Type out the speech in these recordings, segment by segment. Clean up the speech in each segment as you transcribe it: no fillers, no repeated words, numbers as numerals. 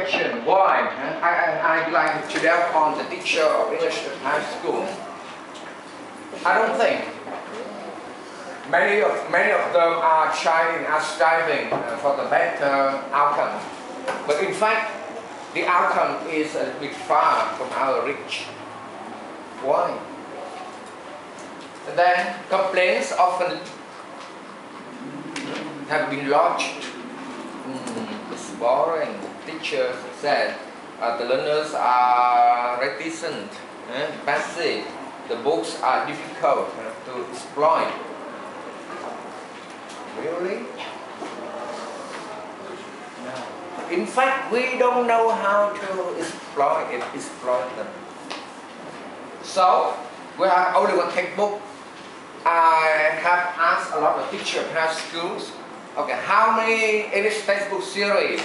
question. Why? I'd like to delve on the teacher of English at high school. I don't think many of them are striving for the better outcome. But in fact, the outcome is a bit far from our reach. Why? And then complaints often have been lodged. It's boring. Teachers said the learners are reticent and passive. The books are difficult to exploit. Really? No. In fact, we don't know how to exploit them. So, we have only one textbook. I have asked a lot of teachers in high schools, okay, how many English textbook series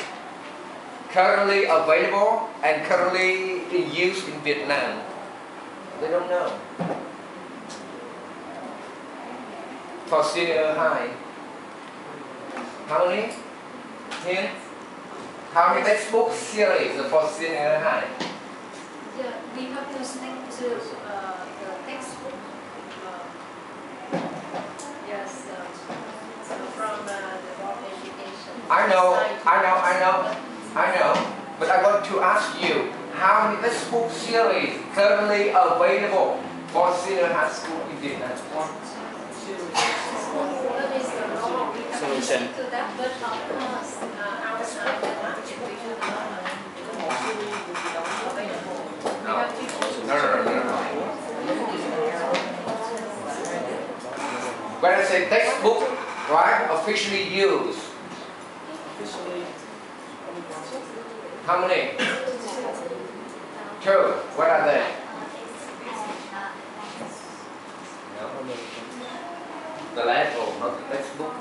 currently available and currently in use in Vietnam? They don't know. For senior high, how many? 10? How many textbook series for senior high? Yeah, we have to stick to the textbook. Yes, so from the Board of Education. I know. But I want to ask you, how many textbook series currently available for senior high school in Vietnam? Solution. To that, but of course, outside the market, we should No. When I say textbook, right, officially used. How many? 2. What are they? No. The level, not the textbook.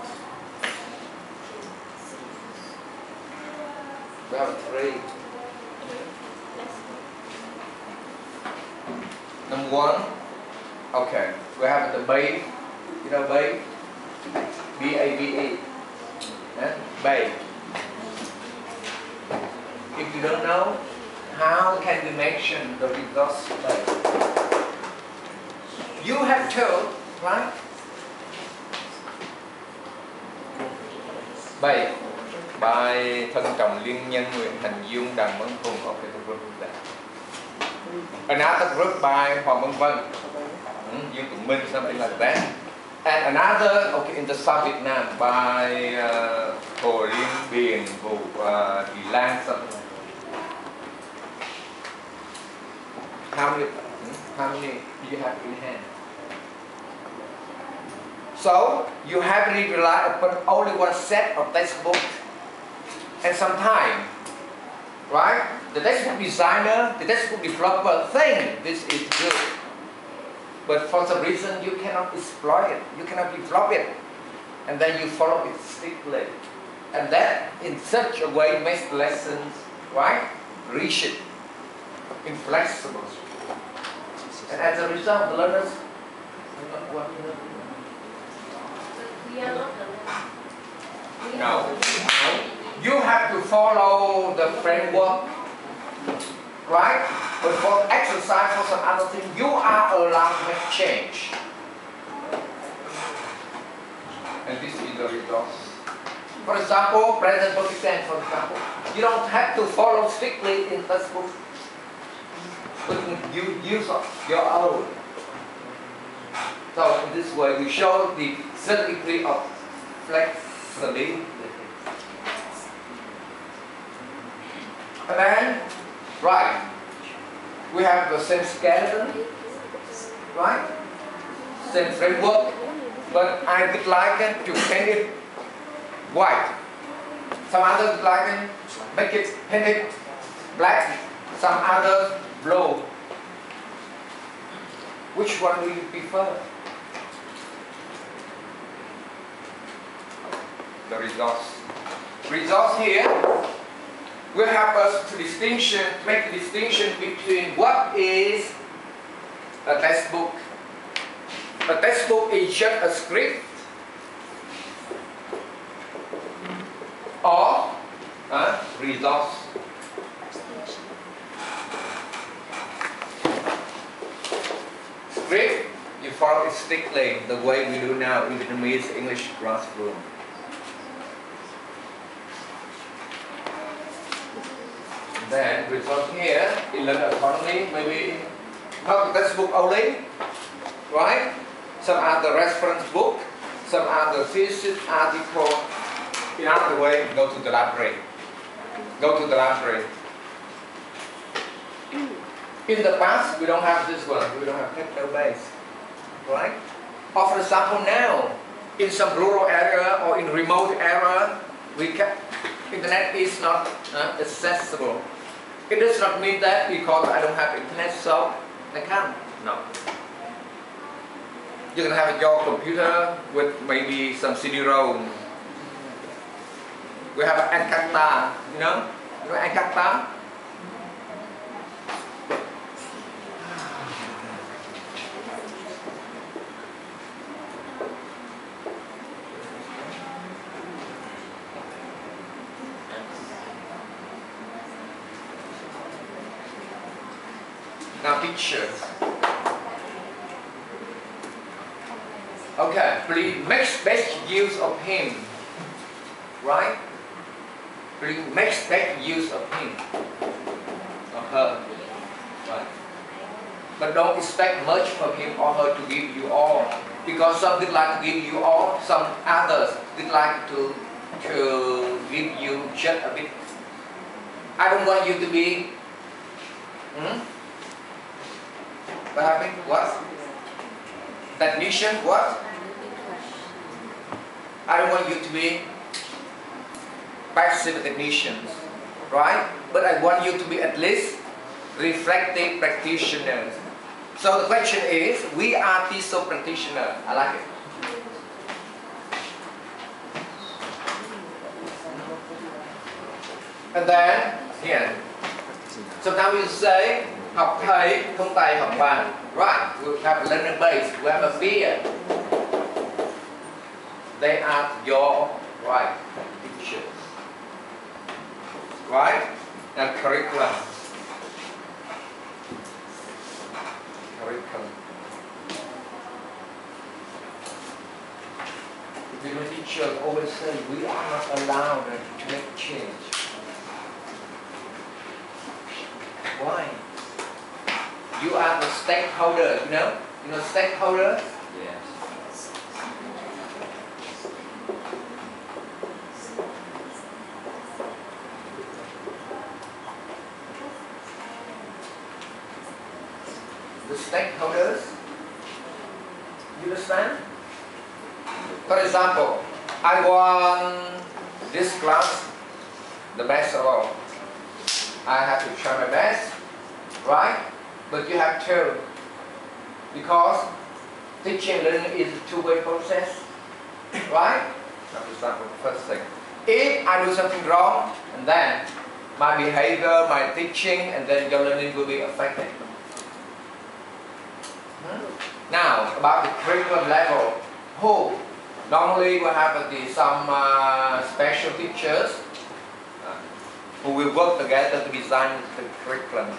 We have 3. Number 1, okay, we have the BAE. You know BAE? B-A-B-E. Yeah? BAE. If you don't know, how can we mention the resource BAE? You have to, right? BAE. Bài thân trọng liên nhân nguyện thành dương đàn Mấn Hùng. Okay, the group that. Another group by Hoàng Văn Vân, Dương Tùng Minh, something like that. And another, okay, in the South Vietnam by Hồ Liên Biền, Vũ Thị Lan, something like that. How many do you have in hand? So, you heavily rely upon only one set of textbooks. And sometimes, right, the textbook designer, the textbook developer think this is good. But for some reason you cannot exploit it, you cannot develop it. And then you follow it strictly. And that in such a way makes the lessons, right, rigid, inflexible. And as a result, the learners do not want to learn. We are not the No. You have to follow the framework, right? But for exercise, for some other thing, you are allowed to make change. And this is the results. For example, present perfect tense, for example, you don't have to follow strictly in textbook, but you use your own. So in this way, we show the certain degree of flexibility. And then, right, we have the same skeleton, right? Same framework, but I would like to paint it white. Some others like make it painted black, some others blue. Which one do you prefer? The results. Results here will help us to make a distinction between what is a textbook. A textbook is just a script or a resource. follow it strictly the way we do now in Vietnamese English classroom. Then result here in learning autonomy, maybe not the textbook only, right? Some are the reference book, some are the thesis article. In other way, go to the library. Go to the library. In the past, we don't have this one. We don't have techno base, right? Or for example, now in some rural area or in remote area, internet is not accessible. It does not mean that because I don't have internet, so I can't. No. You can have your computer with maybe some CD-ROM. We have an Encarta, you know Encarta? Now teachers. Okay, please make best use of him. Right? Please make best use of him. Or her. Right? But don't expect much from him or her to give you all. Because some would like to give you all, some others would like to give you just a bit. I don't want you to be what happened? What? Technician? What? I don't want you to be passive technicians, right? But I want you to be at least reflective practitioners. So the question is, we are TESOL practitioners. I like it. And then, here. So now we say, học thầy, không thầy, học bà. Right, we have a learning base, we have a fear. They are your right teachers. Right? And curriculum. The teachers always say we are not allowed to make change. Why? You are the stakeholder, you know? You know stakeholder? Yes. The stakeholders, you understand? For example, I want this class the best of all. I have to try my best, right? But you have to, because teaching and learning is a two-way process, right? For example, the first thing. If I do something wrong, and then my behavior, my teaching, and then your learning will be affected. Now, about the curriculum level, normally we have some special teachers who will work together to design the curriculum.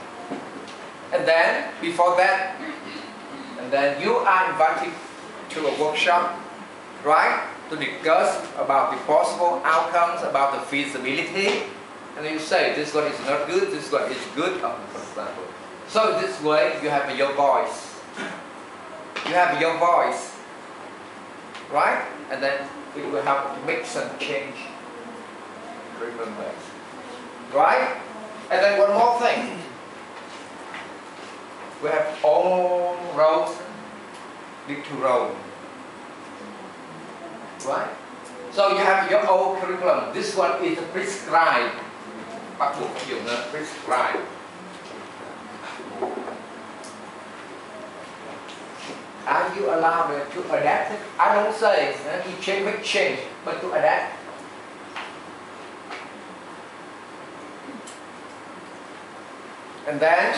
And then, before that, and then you are invited to a workshop, right? To discuss about the possible outcomes, about the feasibility. And then you say, this one is not good, this one is good, for example. So this way, you have your voice. You have your voice, right? And then it will help to make some change. Remember. Right? And then one more thing. We have all roads lead to Rome. Right? So you have your own curriculum. This one is prescribed. Bắt buộc dùng là prescribed. Are you allowed to adapt it? I don't say to change, make change, but to adapt. And then,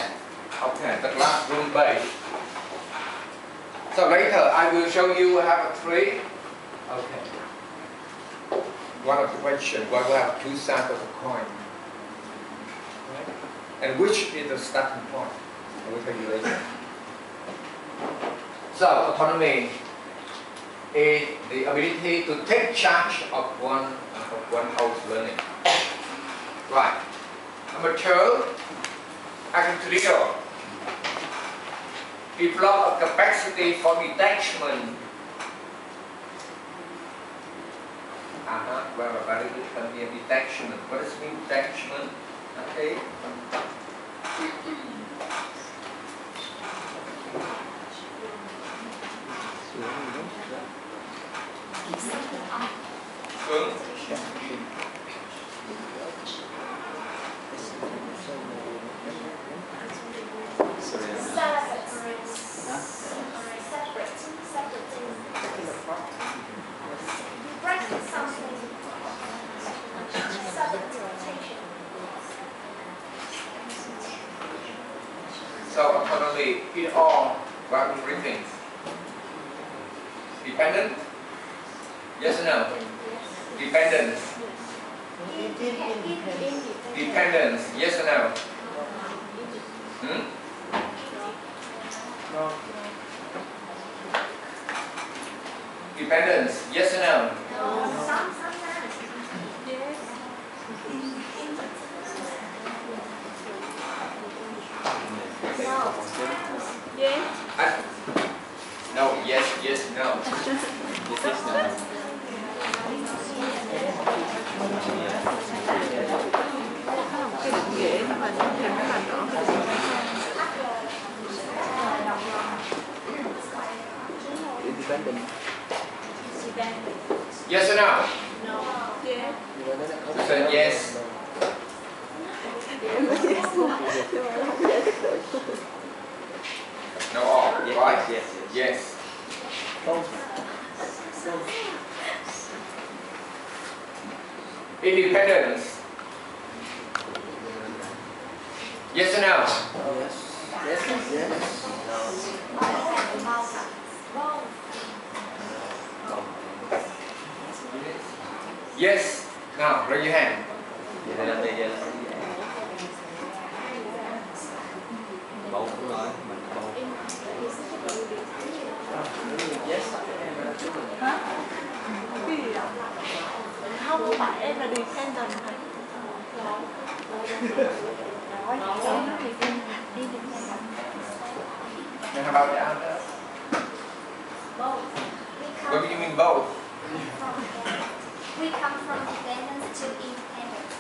okay, the classroom base. So later I will show you have a tree. Okay. One of the questions, where we have two sides of a coin. Right? And which is the starting point? I will tell you later. So autonomy is the ability to take charge of one's learning. Right. Number 2, actuarial. Develop a capacity for detachment. Very good. Come here, detachment. What does it mean, detachment? Okay. So autonomy in all about three things. Dependent? Yes or no? Dependence. Dependence. Yes or no? No. Dependence. Yes or no? Yes. No. Yes. Yes. No. Yes or no? No. Yes. You said yes. No all, right? Yes. Independence. Yes or no? Yes. Now, raise your hand. Không phải em là dependent hả? And how about the other? Both. What do you mean both? We come from dependence to independence.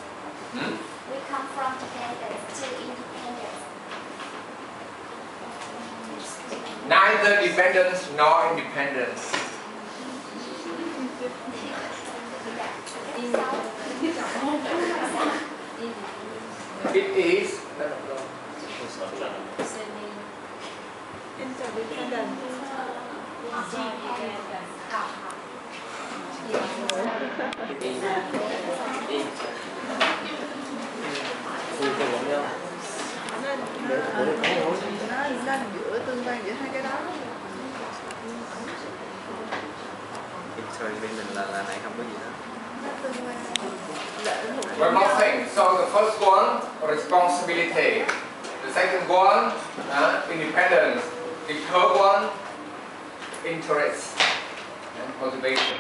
We come from dependence to independence. Neither dependence nor independence. It is Interdependent. Nên giữa tương quan giữa hai cái đó. Interdependent là này không có gì hết. one more thing. So the first one, responsibility. The second one, independence. The third one, interest and motivation.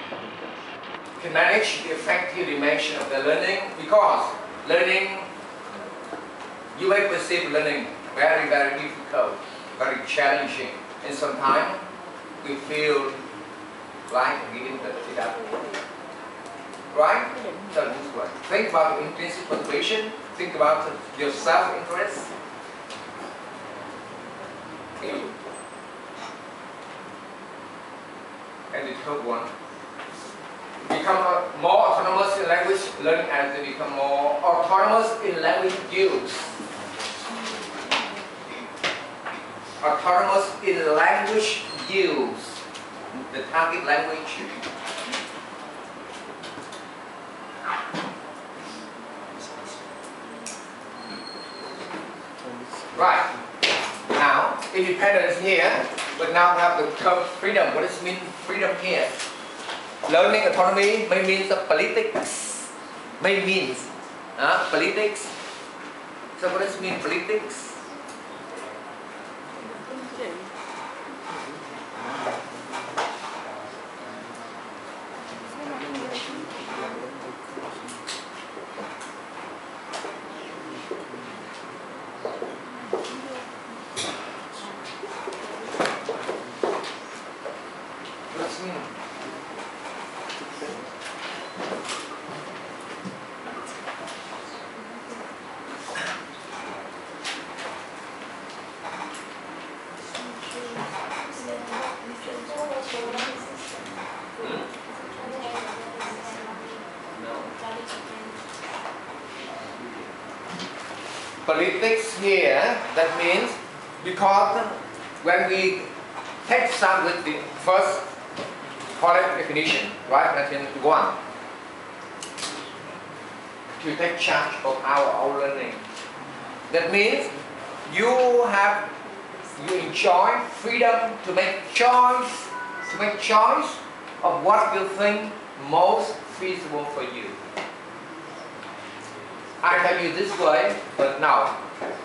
To manage the effective dimension of the learning, because learning, you may perceive learning very, very difficult, very challenging, and sometimes we feel like giving it up. Right? So this way. Think about intrinsic motivation, think about your self-interest. And the third one, become more autonomous in language learning as they become more autonomous in language use. Autonomous in language use, the target language. Right. Now, independence here, but now we have the term freedom. What does it mean freedom here? Learning autonomy may mean politics. May means politics. So what does it mean politics? What's mean? Politics here, that means because when we take start with the first political definition, right, 1991, to take charge of our own learning. That means you enjoy freedom to make choice of what you think most feasible for you. I tell you this way, but now,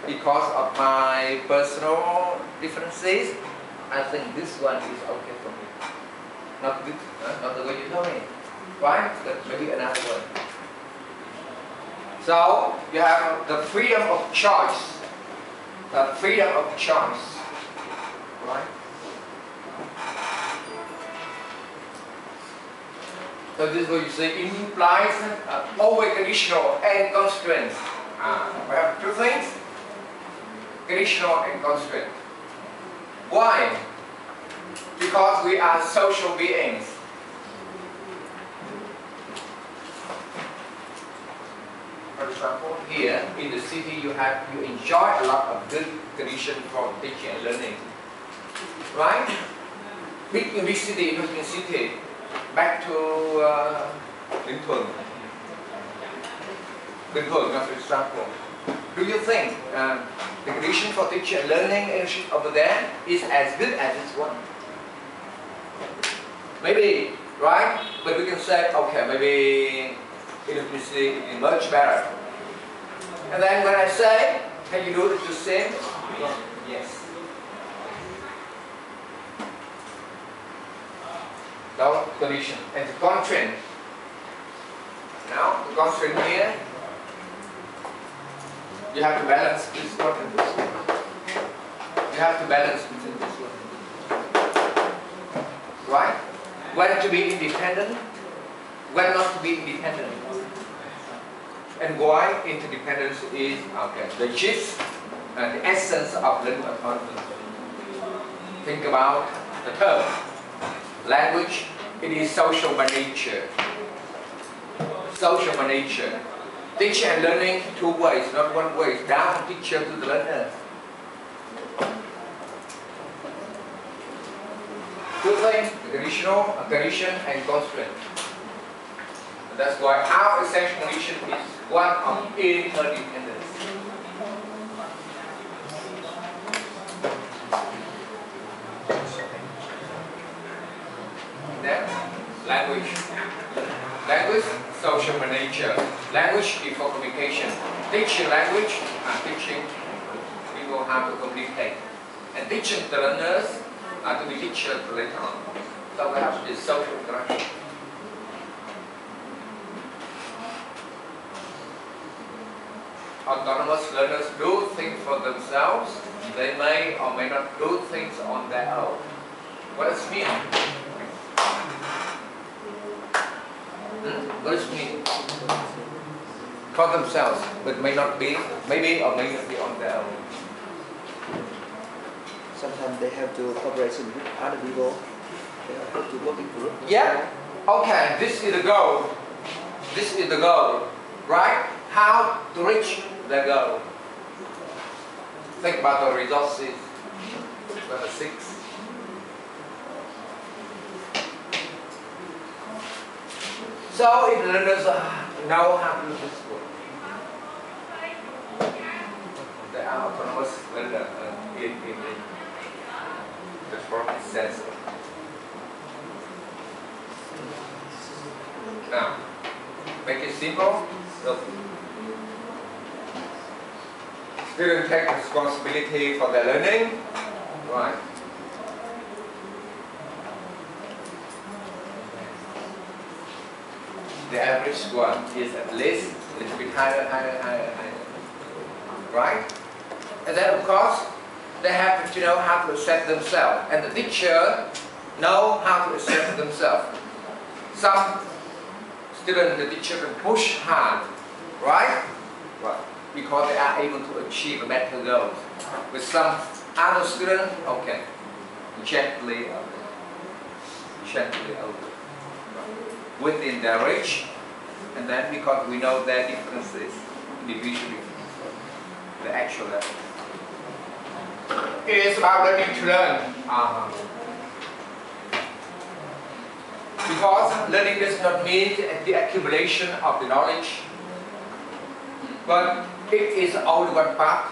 because of my personal differences, I think this one is okay for me. Not good, not the way you know me, right? But maybe another one. So you have the freedom of choice, right? So this is what you say implies always conditional and constraint. We have two things, conditional and constraint. Why? Because we are social beings. For example, here in the city you enjoy a lot of good conditions for teaching and learning. Right? In big city, back to Bình Thuận, for example. Do you think the condition for teaching and learning over there is as good as this one? Maybe, right? But we can say, okay, maybe electricity is much better. And then when I say, can you do it the same? Yes. No condition. And the constraint. Now, the constraint here, you have to balance this one and this one. You have to balance between this one. Right? When to be independent, when not to be independent. And why interdependence is the gist and the essence of learning autonomy. Think about the term. Language, it is social by nature. Social by nature. Teaching and learning two ways, not one way. It's down from teacher to the learner. Two things, conditional, condition and constraint. And that's why our essential condition is one of interdependence. Then, language. Language, social by nature. Language is for communication. Teaching language and teaching people how to communicate. And teaching the learners to be teachers later on. So we have this social interaction. Autonomous learners do things for themselves. They may or may not do things on their own. What does it mean? What does it mean? For themselves, but may not be, maybe or may not be on their own. Sometimes they have to cooperation with other people. They have to work in group. Yeah. Okay. This is the goal. This is the goal, right? How to reach the goal. Think about the resources. Number 6. So if the learners know how to do this work, they are autonomous learners in the formal sense. Now, make it simple. Look. Students take responsibility for their learning. Right. The average one is at least a little bit higher. Right? And then of course, they have to know how to accept themselves. And the teacher know how to accept themselves. Some students, the teacher can push hard, right? Right. Because they are able to achieve a better goal. With some other students, okay, gently over, within their reach, and then because we know their differences, individual differences, the actual level. It is about learning to learn. Because learning does not mean the accumulation of the knowledge, but it is only one part.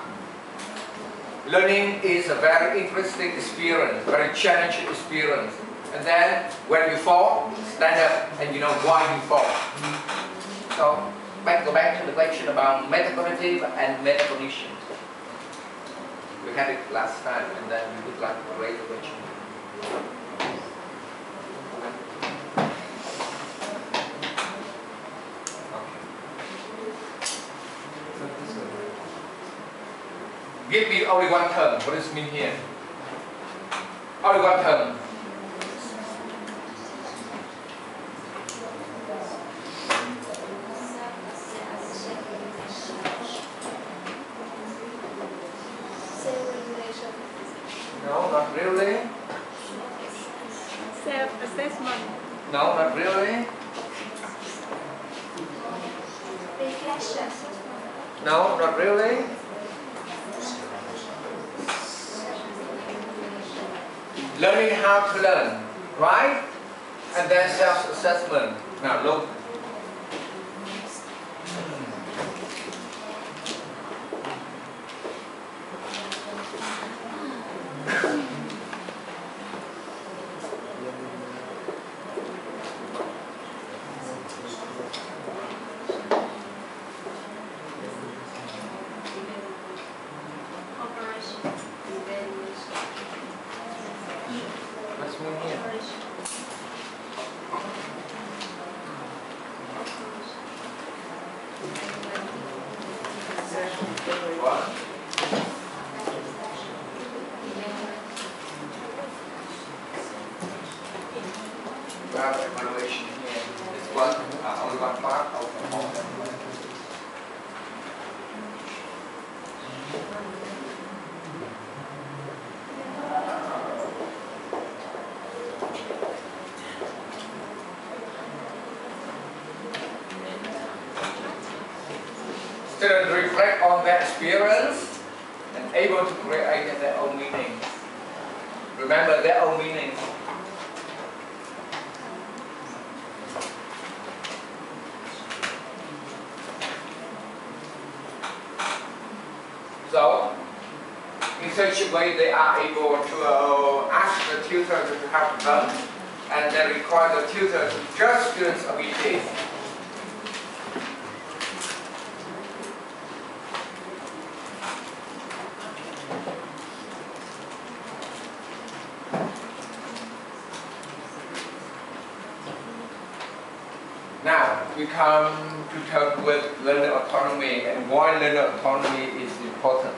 Learning is a very interesting experience, very challenging experience. And then when you fall, stand up and you know why you fall. So go back to the question about metacognitive and metacognition. We had it last time, and then we would like to raise the question. Give me only one term. What does it mean here? Only one term. Self-regulation. No, not really. Self-assessment. No, not really. Reflection. No, not really. Learning how to learn, right? And then self-assessment. Now look. What's mean here? What? We have evaluation here. It's one, only one part of the whole. Students reflect on their experience and able to create their own meaning. Remember their own meaning. So, in such a way they are able to ask the tutor to help them, and they require the tutor to judge students' abilities. Now, we come to talk with learner autonomy and why learner autonomy is important.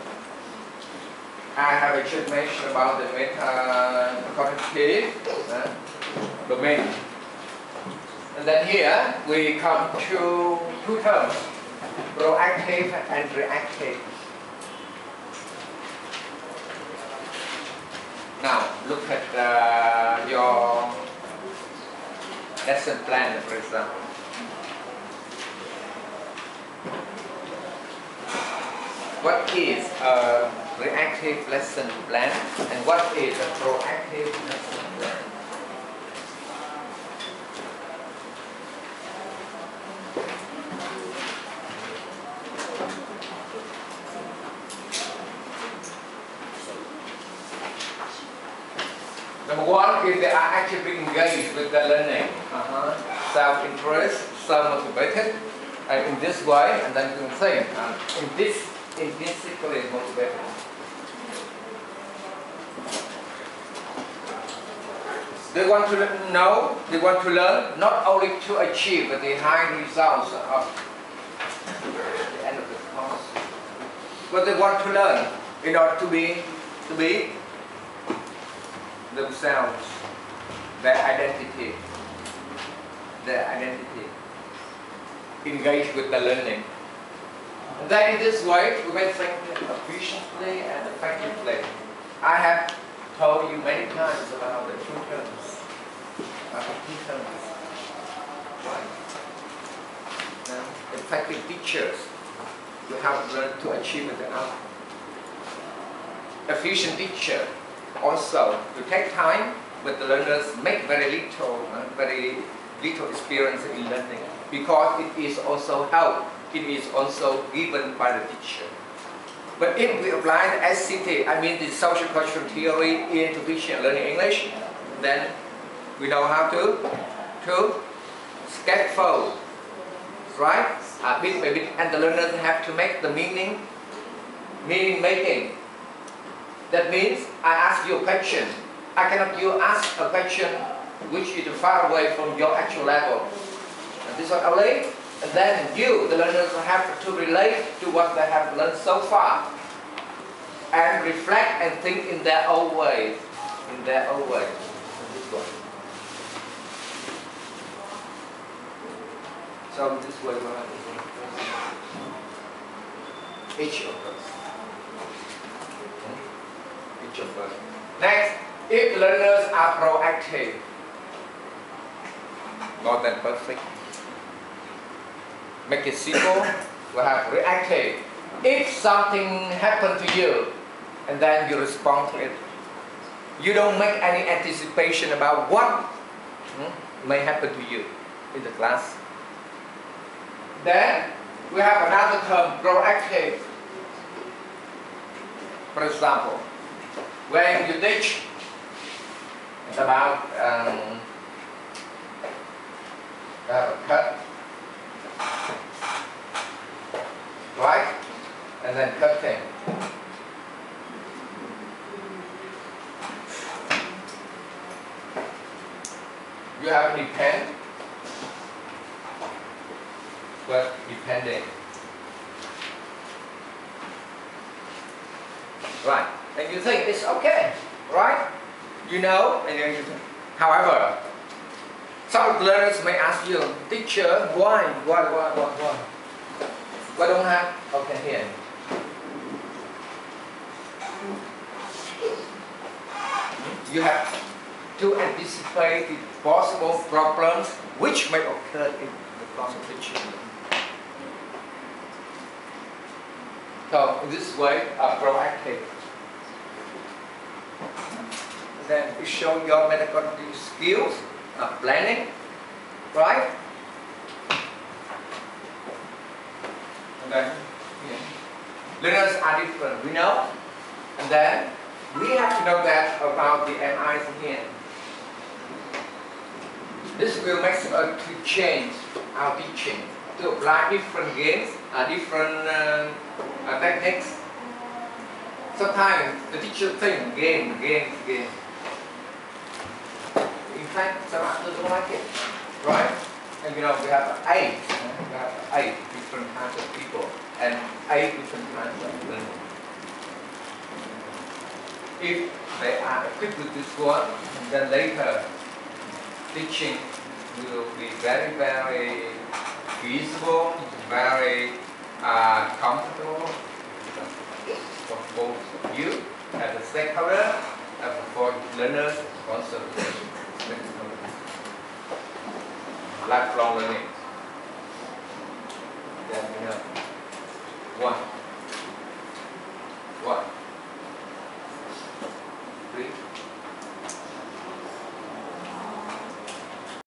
I have a explanation about the metacognitive domain. And then here, we come to two terms, proactive and reactive. Now, look at your lesson plan, for example. What is a reactive lesson plan and what is a proactive lesson plan? Number one is they are actively engaged with the learning, self-interest, self-motivated, and in this way, and then you can say, intrinsically motivated. They want to know, they want to learn, not only to achieve the high results of the end of the course, but they want to learn in order to be themselves, their identity, engage with the learning. And then in this way, we may think efficiently and effectively. I have told you many times about the two terms. Right? Effective teachers will help learn to achieve the outcome. Efficient teacher also to take time, but the learners make very little experience in learning, because it is also help. It is also given by the teacher. But if we apply the SCT, I mean the social cultural theory, into teaching and learning English, then we know how to scaffold, right? Bit by bit, and the learners have to make the meaning making. That means I ask you a question. I cannot you ask a question which is far away from your actual level. And this one only, and then you, the learners, have to relate to what they have learned so far, and reflect and think in their own way. This one. So this way we have each of us. Next, if learners are proactive, more than perfect. Make it simple. We have reactive. If something happened to you, and then you respond to it, you don't make any anticipation about what may happen to you in the class. Then we have another term, proactive. For example, when you teach about cut, right? And then cutting. You have any pen? But depending. Right. And you think it's okay, right? You know, and then you think. However, some of the learners may ask you, teacher, why? Why don't have? Okay, here. You have to anticipate the possible problems which may occur in the class of teaching. So in this way, proactive. Then you show your pedagogical skills, planning, right? And then learners are different, we know. And then we have to know that about the MIs here. This will make us to change our teaching, to apply different games, different techniques. Sometimes the teacher thinks game. In fact, some others don't like it, right? And you know, we have eight different kinds of people and 8 different kinds of learning. If they are equipped with this one, then later teaching will be very, very feasible, very comfortable for both you as a stakeholder and for learners also. Lifelong learning.